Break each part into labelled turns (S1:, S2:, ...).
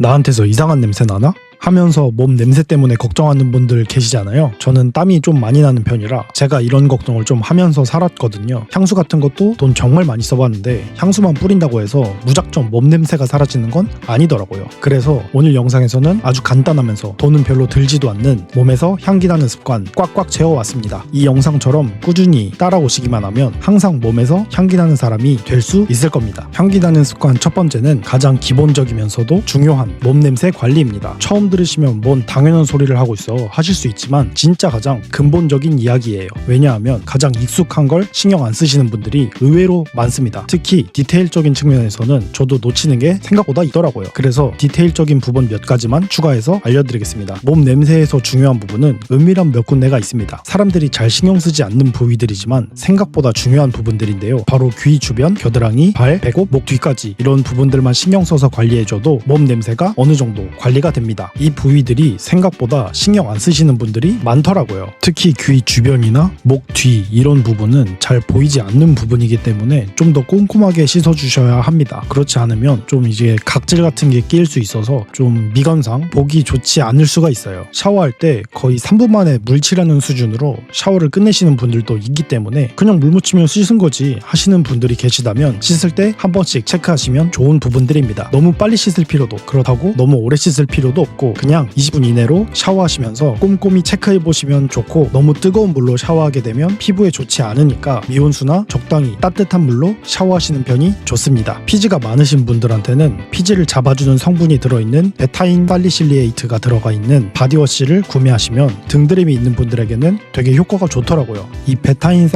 S1: 나한테서 이상한 냄새 나나? 하면서 몸 냄새 때문에 걱정하는 분들 계시잖아요. 저는 땀이 좀 많이 나는 편이라 제가 이런 걱정을 좀 하면서 살았거든요. 향수 같은 것도 돈 정말 많이 써봤는데 향수만 뿌린다고 해서 무작정 몸 냄새가 사라지는 건 아니더라고요. 그래서 오늘 영상에서는 아주 간단하면서 돈은 별로 들지도 않는 몸에서 향기 나는 습관 꽉꽉 채워왔습니다. 이 영상처럼 꾸준히 따라오시기만 하면 항상 몸에서 향기 나는 사람이 될 수 있을 겁니다. 향기 나는 습관 첫 번째는 가장 기본적이면서도 중요한 몸 냄새 관리입니다. 처음 들으시면 뭔 당연한 소리를 하고 있어 하실 수 있지만 진짜 가장 근본적인 이야기예요. 왜냐하면 가장 익숙한 걸 신경 안 쓰시는 분들이 의외로 많습니다. 특히 디테일적인 측면에서는 저도 놓치는 게 생각보다 있더라고요. 그래서 디테일적인 부분 몇 가지만 추가해서 알려드리겠습니다. 몸 냄새에서 중요한 부분은 은밀한 몇 군데가 있습니다. 사람들이 잘 신경 쓰지 않는 부위들이지만 생각보다 중요한 부분들인데요. 바로 귀 주변, 겨드랑이, 발, 배꼽, 목 뒤까지 이런 부분들만 신경 써서 관리해줘도 몸 냄새가 어느 정도 관리가 됩니다. 이 부위들이 생각보다 신경 안 쓰시는 분들이 많더라고요. 특히 귀 주변이나 목 뒤 이런 부분은 잘 보이지 않는 부분이기 때문에 좀 더 꼼꼼하게 씻어주셔야 합니다. 그렇지 않으면 좀 이제 각질 같은 게 끼일 수 있어서 좀 미관상 보기 좋지 않을 수가 있어요. 샤워할 때 거의 3분 만에 물 칠하는 수준으로 샤워를 끝내시는 분들도 있기 때문에 그냥 물 묻히면 씻은 거지 하시는 분들이 계시다면 씻을 때 한 번씩 체크하시면 좋은 부분들입니다. 너무 빨리 씻을 필요도 그렇다고 너무 오래 씻을 필요도 없고 그냥 20분 이내로 샤워하시면서 꼼꼼히 체크해보시면 좋고 너무 뜨거운 물로 샤워하게 되면 피부에 좋지 않으니까 미온수나 적당히 따뜻한 물로 샤워하시는 편이 좋습니다. 피지가 많으신 분들한테는 피지를 잡아주는 성분이 들어있는 베타인 살리실리에이트가 들어가 있는 바디워시를 구매하시면 등드림이 있는 분들에게는 되게 효과가 좋더라고요. 이 베타인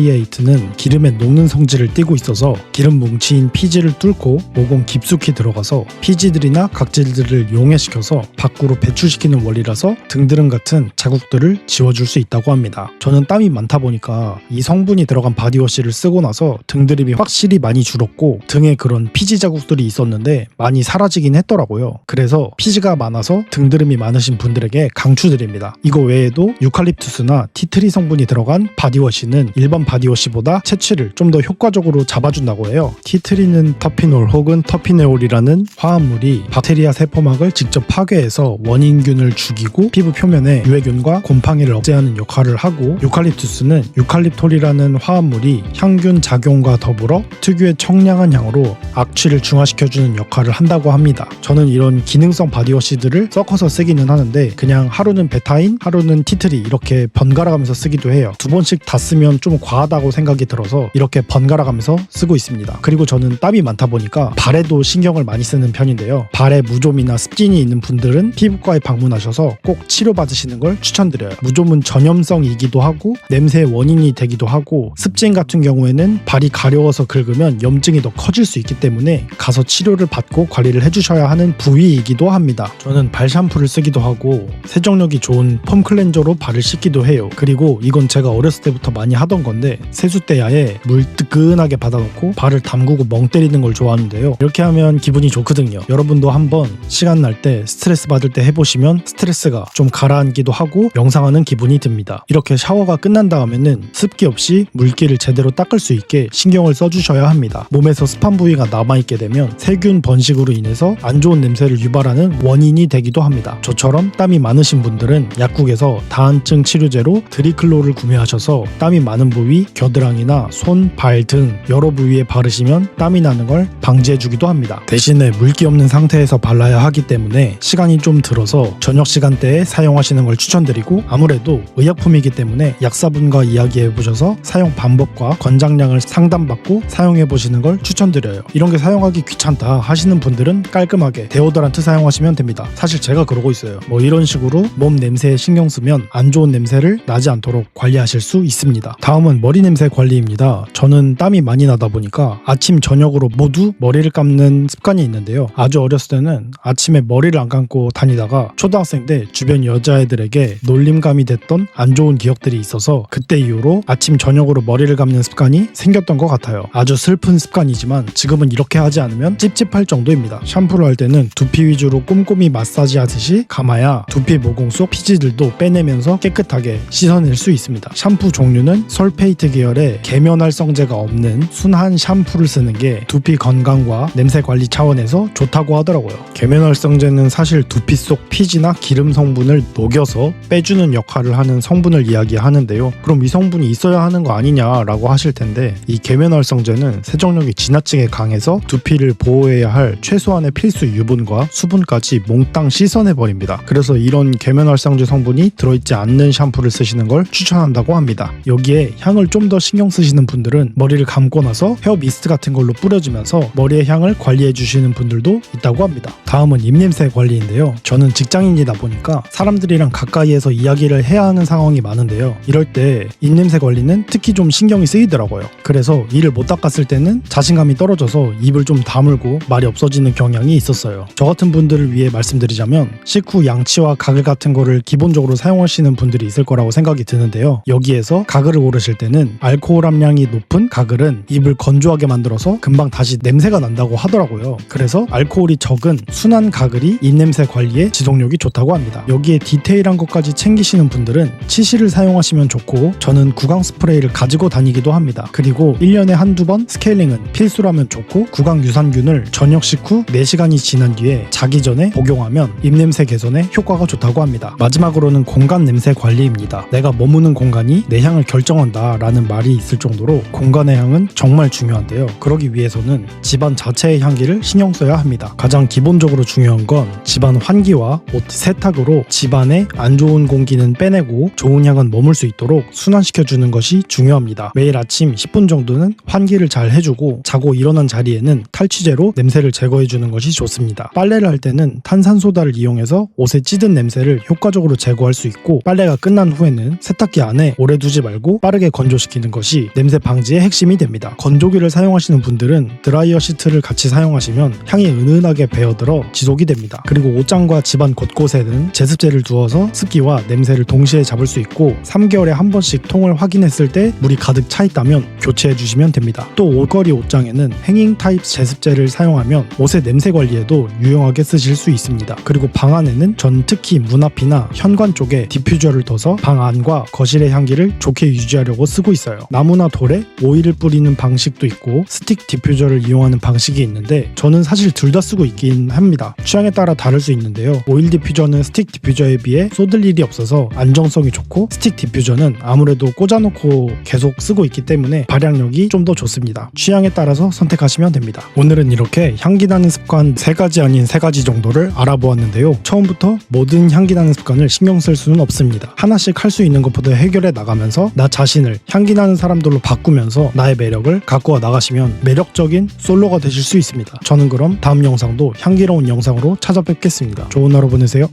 S1: 살리실리에이트는 기름에 녹는 성질을 띠고 있어서 기름 뭉치인 피지를 뚫고 모공 깊숙이 들어가서 피지들이나 각질들을 용해시켜서 밖으로 배출시키는 원리라서 등드름 같은 자국들을 지워줄 수 있다고 합니다. 저는 땀이 많다 보니까 이 성분이 들어간 바디워시를 쓰고 나서 등드림이 확실히 많이 줄었고 등에 그런 피지 자국들이 있었는데 많이 사라지긴 했더라고요. 그래서 피지가 많아서 등드름이 많으신 분들에게 강추드립니다. 이거 외에도 유칼립투스나 티트리 성분이 들어간 바디워시는 일반 바디워시보다 채취를 좀 더 효과적으로 잡아준다고 해요. 티트리는 터피놀 혹은 터피네올이라는 화합물이 박테리아 세포막을 직접 파괴해서 원인균을 죽이고 피부 표면에 유해균과 곰팡이를 억제하는 역할을 하고 유칼립투스는 유칼립톨이라는 화합물이 향균 작용과 더불어 특유의 청량한 향으로 악취를 중화시켜주는 역할을 한다고 합니다. 저는 이런 기능성 바디워시들을 섞어서 쓰기는 하는데 그냥 하루는 베타인, 하루는 티트리 이렇게 번갈아가면서 쓰기도 해요. 두 번씩 다 쓰면 좀 과하다고 생각이 들어서 이렇게 번갈아가면서 쓰고 있습니다. 그리고 저는 땀이 많다 보니까 발에도 신경을 많이 쓰는 편인데요. 발에 무좀이나 습진이 있는 분들은 피부과에 방문하셔서 꼭 치료받으시는 걸 추천드려요. 무좀은 전염성이기도 하고 냄새의 원인이 되기도 하고 습진 같은 경우에는 발이 가려워서 긁으면 염증이 더 커질 수 있기 때문에 가서 치료를 받고 관리를 해주셔야 하는 부위이기도 합니다. 저는 발 샴푸를 쓰기도 하고 세정력이 좋은 폼 클렌저로 발을 씻기도 해요. 그리고 이건 제가 어렸을 때부터 많이 하던 건데 세숫대야에 물 뜨끈하게 받아놓고 발을 담그고 멍 때리는 걸 좋아하는데요. 이렇게 하면 기분이 좋거든요. 여러분도 한번 시간 날 때 스트레스 받을 때 해보시면 스트레스가 좀 가라앉기도 하고 명상하는 기분이 듭니다. 이렇게 샤워가 끝난 다음에는 습기 없이 물기를 제대로 닦을 수 있게 신경을 써주셔야 합니다. 몸에서 습한 부위가 남아있게 되면 세균 번식으로 인해서 안 좋은 냄새를 유발하는 원인이 되기도 합니다. 저처럼 땀이 많으신 분들은 약국에서 다한증 치료제로 드리클로를 구매하셔서 땀이 많은 부위, 겨드랑이나 손, 발 등 여러 부위에 바르시면 땀이 나는 걸 방지해주기도 합니다. 대신에 물기 없는 상태에서 발라야 하기 때문에 시간이 좀 들어서 저녁 시간대에 사용하시는 걸 추천드리고 아무래도 의약품이기 때문에 약사분과 이야기해보셔서 사용 방법과 권장량을 상담받고 사용해보시는 걸 추천드려요. 이런 게 사용하기 귀찮다 하시는 분들은 깔끔하게 데오더란트 사용하시면 됩니다. 사실 제가 그러고 있어요. 뭐 이런 식으로 몸 냄새에 신경 쓰면 안 좋은 냄새를 나지 않도록 관리하실 수 있습니다. 다음은 머리 냄새 관리입니다. 저는 땀이 많이 나다 보니까 아침 저녁으로 모두 머리를 감는 습관이 있는데요. 아주 어렸을 때는 아침에 머리를 안 감고 가지고 다니다가 초등학생 때 주변 여자애들에게 놀림감이 됐던 안 좋은 기억들이 있어서 그때 이후로 아침 저녁으로 머리를 감는 습관이 생겼던 것 같아요. 아주 슬픈 습관이지만 지금은 이렇게 하지 않으면 찝찝할 정도입니다. 샴푸를 할 때는 두피 위주로 꼼꼼히 마사지 하듯이 감아야 두피 모공 속 피지들도 빼내면서 깨끗하게 씻어낼 수 있습니다. 샴푸 종류는 설페이트 계열의 계면활성제가 없는 순한 샴푸를 쓰는 게 두피 건강과 냄새 관리 차원에서 좋다고 하더라고요. 계면활성제는 사실 두피 속 피지나 기름 성분을 녹여서 빼주는 역할을 하는 성분을 이야기하는데요. 그럼 이 성분이 있어야 하는 거 아니냐라고 하실 텐데, 이 계면활성제는 세정력이 지나치게 강해서 두피를 보호해야 할 최소한의 필수 유분과 수분까지 몽땅 씻어내버립니다. 그래서 이런 계면활성제 성분이 들어있지 않는 샴푸를 쓰시는 걸 추천한다고 합니다. 여기에 향을 좀 더 신경 쓰시는 분들은 머리를 감고 나서 헤어 미스트 같은 걸로 뿌려주면서 머리의 향을 관리해 주시는 분들도 있다고 합니다. 다음은 입냄새 관리인데요. 저는 직장인이다 보니까 사람들이랑 가까이에서 이야기를 해야 하는 상황이 많은데요. 이럴 때 입냄새 관리는 특히 좀 신경이 쓰이더라고요. 그래서 이를 못 닦았을 때는 자신감이 떨어져서 입을 좀 다물고 말이 없어지는 경향이 있었어요. 저 같은 분들을 위해 말씀드리자면 식후 양치와 가글 같은 거를 기본적으로 사용하시는 분들이 있을 거라고 생각이 드는데요. 여기에서 가글을 고르실 때는 알코올 함량이 높은 가글은 입을 건조하게 만들어서 금방 다시 냄새가 난다고 하더라고요. 그래서 알코올이 적은 순한 가글이 입냄새 관리에 지속력이 좋다고 합니다. 여기에 디테일한 것까지 챙기시는 분들은 치실을 사용하시면 좋고, 저는 구강 스프레이를 가지고 다니기도 합니다. 그리고 1년에 한두 번 스케일링은 필수라면 좋고, 구강 유산균을 저녁 식후 4시간이 지난 뒤에 자기 전에 복용하면 입냄새 개선에 효과가 좋다고 합니다. 마지막으로는 공간 냄새 관리입니다. 내가 머무는 공간이 내 향을 결정한다 라는 말이 있을 정도로 공간의 향은 정말 중요한데요. 그러기 위해서는 집안 자체의 향기를 신경 써야 합니다. 가장 기본적으로 중요한 건 집안 환기와 옷 세탁으로 집안의 안 좋은 공기는 빼내고 좋은 향은 머물 수 있도록 순환시켜주는 것이 중요합니다. 매일 아침 10분 정도는 환기를 잘 해주고, 자고 일어난 자리에는 탈취제로 냄새를 제거해주는 것이 좋습니다. 빨래를 할 때는 탄산소다를 이용해서 옷에 찌든 냄새를 효과적으로 제거할 수 있고, 빨래가 끝난 후에는 세탁기 안에 오래 두지 말고 빠르게 건조시키는 것이 냄새 방지의 핵심이 됩니다. 건조기를 사용하시는 분들은 드라이어 시트를 같이 사용하시면 향이 은은하게 배어들어 지속이 됩니다. 그리고 옷장과 집안 곳곳에는 제습제를 두어서 습기와 냄새를 동시에 잡을 수 있고, 3개월에 한 번씩 통을 확인했을 때 물이 가득 차 있다면 교체해 주시면 됩니다. 또 옷걸이 옷장에는 행잉 타입 제습제를 사용하면 옷의 냄새 관리에도 유용하게 쓰실 수 있습니다. 그리고 방 안에는 전 특히 문 앞이나 현관 쪽에 디퓨저를 둬서 방 안과 거실의 향기를 좋게 유지하려고 쓰고 있어요. 나무나 돌에 오일을 뿌리는 방식도 있고 스틱 디퓨저를 이용하는 방식이 있는데, 저는 사실 둘 다 쓰고 있긴 합니다. 취향에 따라 다를 수 있는데요. 오일 디퓨저는 스틱 디퓨저에 비해 쏟을 일이 없어서 안정성이 좋고, 스틱 디퓨저는 아무래도 꽂아놓고 계속 쓰고 있기 때문에 발향력이 좀 더 좋습니다. 취향에 따라서 선택하시면 됩니다. 오늘은 이렇게 향기 나는 습관 3가지 아닌 3가지 정도를 알아보았는데요. 처음부터 모든 향기 나는 습관을 신경 쓸 수는 없습니다. 하나씩 할 수 있는 것부터 해결해 나가면서 나 자신을 향기 나는 사람들로 바꾸면서 나의 매력을 가꾸어 나가시면 매력적인 솔로가 되실 수 있습니다. 저는 그럼 다음 영상도 향기로운 영상으로 찾아뵙겠습니다. 좋은 하루 보내세요.